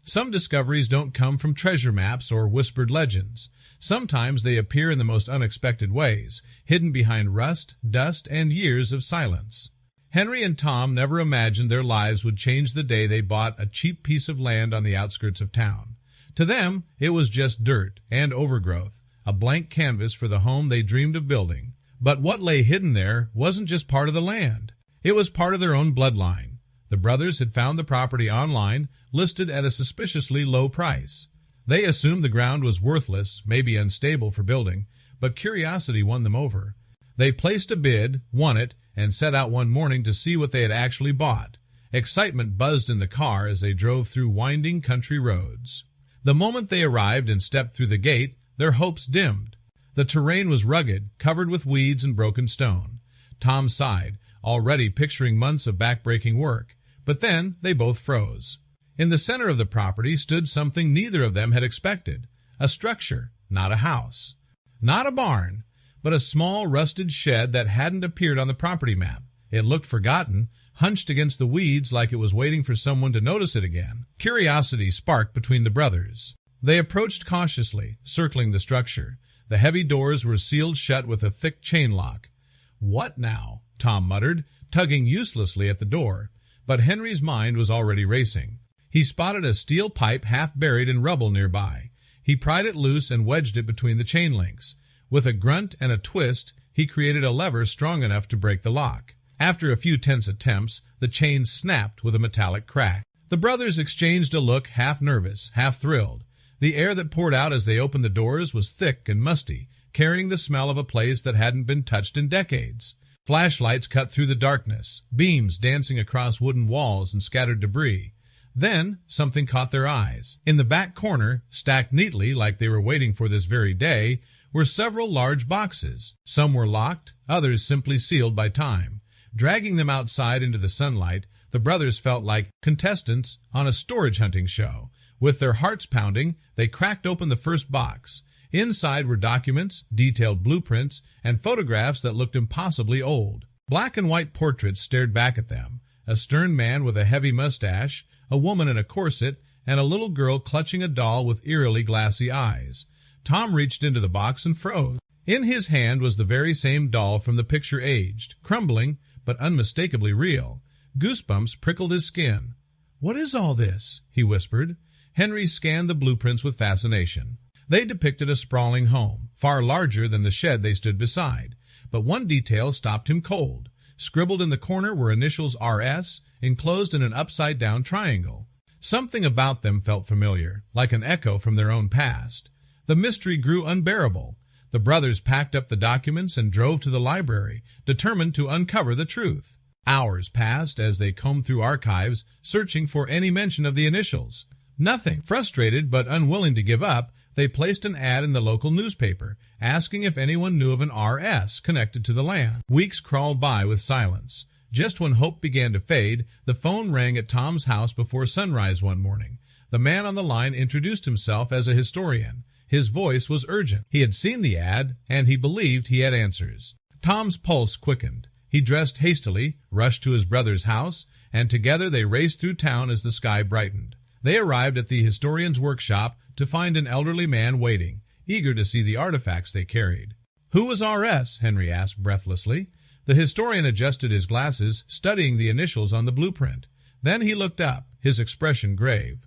Some discoveries don't come from treasure maps or whispered legends. Sometimes they appear in the most unexpected ways, hidden behind rust, dust, and years of silence. Henry and Tom never imagined their lives would change the day they bought a cheap piece of land on the outskirts of town. To them, it was just dirt and overgrowth, a blank canvas for the home they dreamed of building. But what lay hidden there wasn't just part of the land. It was part of their own bloodline. The brothers had found the property online, listed at a suspiciously low price. They assumed the ground was worthless, maybe unstable for building, but curiosity won them over. They placed a bid, won it, and set out one morning to see what they had actually bought. Excitement buzzed in the car as they drove through winding country roads. The moment they arrived and stepped through the gate, their hopes dimmed. The terrain was rugged, covered with weeds and broken stone. Tom sighed, already picturing months of back-breaking work, but then they both froze. In the center of the property stood something neither of them had expected, a structure, not a house. Not a barn, but a small rusted shed that hadn't appeared on the property map. It looked forgotten, hunched against the weeds like it was waiting for someone to notice it again. Curiosity sparked between the brothers. They approached cautiously, circling the structure. The heavy doors were sealed shut with a thick chain lock. "What now?" Tom muttered, tugging uselessly at the door. But Henry's mind was already racing. He spotted a steel pipe half buried in rubble nearby. He pried it loose and wedged it between the chain links. With a grunt and a twist, he created a lever strong enough to break the lock. After a few tense attempts, the chain snapped with a metallic crack. The brothers exchanged a look half nervous, half thrilled. The air that poured out as they opened the doors was thick and musty, carrying the smell of a place that hadn't been touched in decades. Flashlights cut through the darkness, beams dancing across wooden walls and scattered debris. Then something caught their eyes. In the back corner, stacked neatly like they were waiting for this very day, were several large boxes. Some were locked, others simply sealed by time. Dragging them outside into the sunlight, the brothers felt like contestants on a storage hunting show. With their hearts pounding, they cracked open the first box. Inside were documents, detailed blueprints, and photographs that looked impossibly old. Black and white portraits stared back at them. A stern man with a heavy mustache, a woman in a corset, and a little girl clutching a doll with eerily glassy eyes. Tom reached into the box and froze. In his hand was the very same doll from the picture, aged, crumbling, but unmistakably real. Goosebumps prickled his skin. "What is all this?" he whispered. Henry scanned the blueprints with fascination. They depicted a sprawling home, far larger than the shed they stood beside. But one detail stopped him cold. Scribbled in the corner were initials RS, enclosed in an upside-down triangle. Something about them felt familiar, like an echo from their own past. The mystery grew unbearable. The brothers packed up the documents and drove to the library, determined to uncover the truth. Hours passed as they combed through archives, searching for any mention of the initials. Nothing. Frustrated but unwilling to give up, they placed an ad in the local newspaper, asking if anyone knew of an RS connected to the land. Weeks crawled by with silence. Just when hope began to fade, the phone rang at Tom's house before sunrise one morning. The man on the line introduced himself as a historian. His voice was urgent. He had seen the ad, and he believed he had answers. Tom's pulse quickened. He dressed hastily, rushed to his brother's house, and together they raced through town as the sky brightened. They arrived at the historian's workshop to find an elderly man waiting, eager to see the artifacts they carried. "Who was RS?" Henry asked breathlessly. The historian adjusted his glasses, studying the initials on the blueprint. Then he looked up, his expression grave.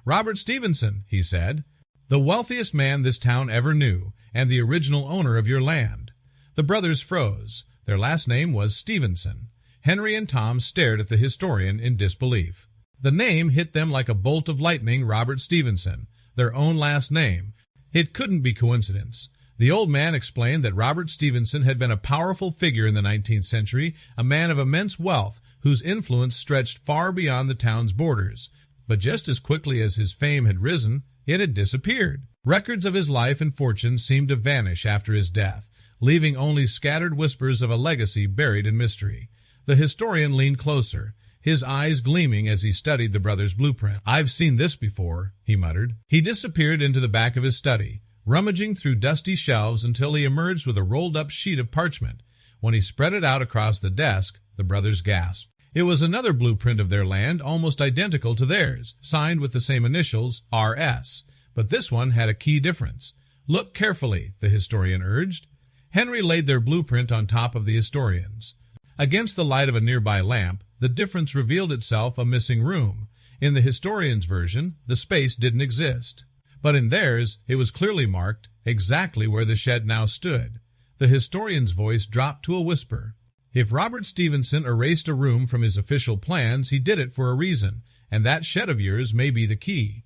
"Robert Stevenson," he said, "the wealthiest man this town ever knew, and the original owner of your land." The brothers froze. Their last name was Stevenson. Henry and Tom stared at the historian in disbelief. The name hit them like a bolt of lightning. Robert Stevenson, their own last name. It couldn't be coincidence. The old man explained that Robert Stevenson had been a powerful figure in the 19th century, a man of immense wealth whose influence stretched far beyond the town's borders. But just as quickly as his fame had risen, it had disappeared. Records of his life and fortune seemed to vanish after his death, leaving only scattered whispers of a legacy buried in mystery. The historian leaned closer, his eyes gleaming as he studied the brothers' blueprint. "I've seen this before," he muttered. He disappeared into the back of his study, rummaging through dusty shelves until he emerged with a rolled-up sheet of parchment. When he spread it out across the desk, the brothers gasped. It was another blueprint of their land, almost identical to theirs, signed with the same initials, R.S., but this one had a key difference. Look carefully, the historian urged. Henry laid their blueprint on top of the historian's. Against the light of a nearby lamp, the difference revealed itself a missing room. In the historian's version, the space didn't exist. But in theirs, it was clearly marked, exactly where the shed now stood. The historian's voice dropped to a whisper. If Robert Stevenson erased a room from his official plans, he did it for a reason, and that shed of yours may be the key.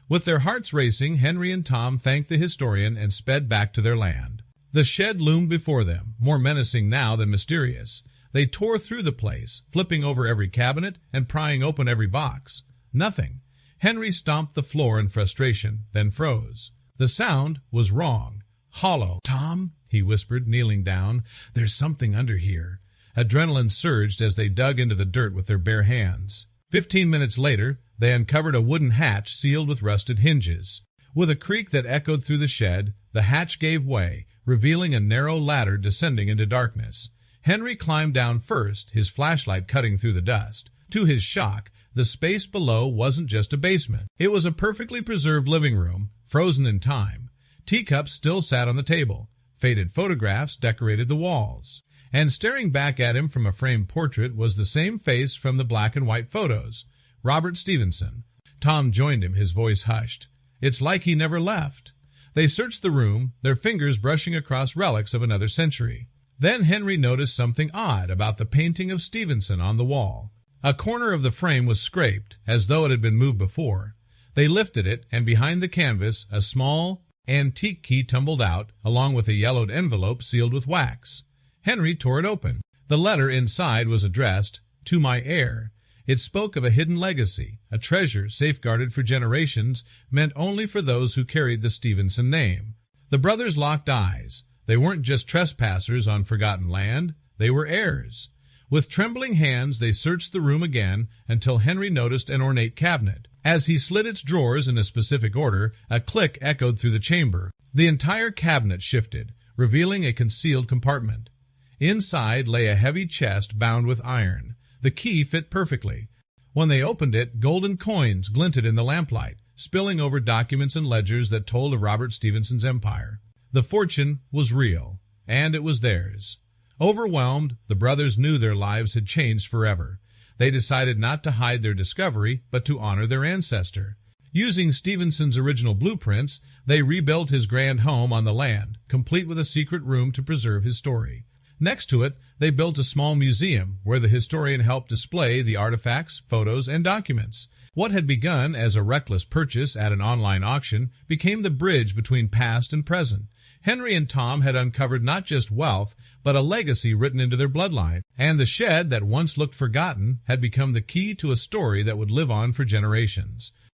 With their hearts racing, Henry and Tom thanked the historian and sped back to their land. The shed loomed before them, more menacing now than mysterious. They tore through the place, flipping over every cabinet and prying open every box. Nothing. Henry stomped the floor in frustration, then froze. The sound was wrong. Hollow. "Tom," he whispered, kneeling down, "there's something under here." Adrenaline surged as they dug into the dirt with their bare hands. 15 minutes later, they uncovered a wooden hatch sealed with rusted hinges. With a creak that echoed through the shed, the hatch gave way, revealing a narrow ladder descending into darkness. Henry climbed down first, his flashlight cutting through the dust. To his shock, the space below wasn't just a basement. It was a perfectly preserved living room, frozen in time. Teacups still sat on the table. Faded photographs decorated the walls. And staring back at him from a framed portrait was the same face from the black and white photos. Robert Stevenson. Tom joined him, his voice hushed. "It's like he never left." They searched the room, their fingers brushing across relics of another century. Then Henry noticed something odd about the painting of Stevenson on the wall. A corner of the frame was scraped, as though it had been moved before. They lifted it, and behind the canvas, a small, antique key tumbled out, along with a yellowed envelope sealed with wax. Henry tore it open. The letter inside was addressed, "To my heir." It spoke of a hidden legacy, a treasure safeguarded for generations, meant only for those who carried the Stevenson name. The brothers locked eyes. They weren't just trespassers on forgotten land, they were heirs. With trembling hands they searched the room again until Henry noticed an ornate cabinet. As he slid its drawers in a specific order, a click echoed through the chamber. The entire cabinet shifted, revealing a concealed compartment. Inside lay a heavy chest bound with iron. The key fit perfectly. When they opened it, golden coins glinted in the lamplight, spilling over documents and ledgers that told of Robert Stevenson's empire. The fortune was real, and it was theirs. Overwhelmed, the brothers knew their lives had changed forever. They decided not to hide their discovery, but to honor their ancestor. Using Stevenson's original blueprints, they rebuilt his grand home on the land, complete with a secret room to preserve his story. Next to it, they built a small museum where the historian helped display the artifacts, photos, and documents. What had begun as a reckless purchase at an online auction became the bridge between past and present. Henry and Tom had uncovered not just wealth, but a legacy written into their bloodline, and the shed that once looked forgotten had become the key to a story that would live on for generations.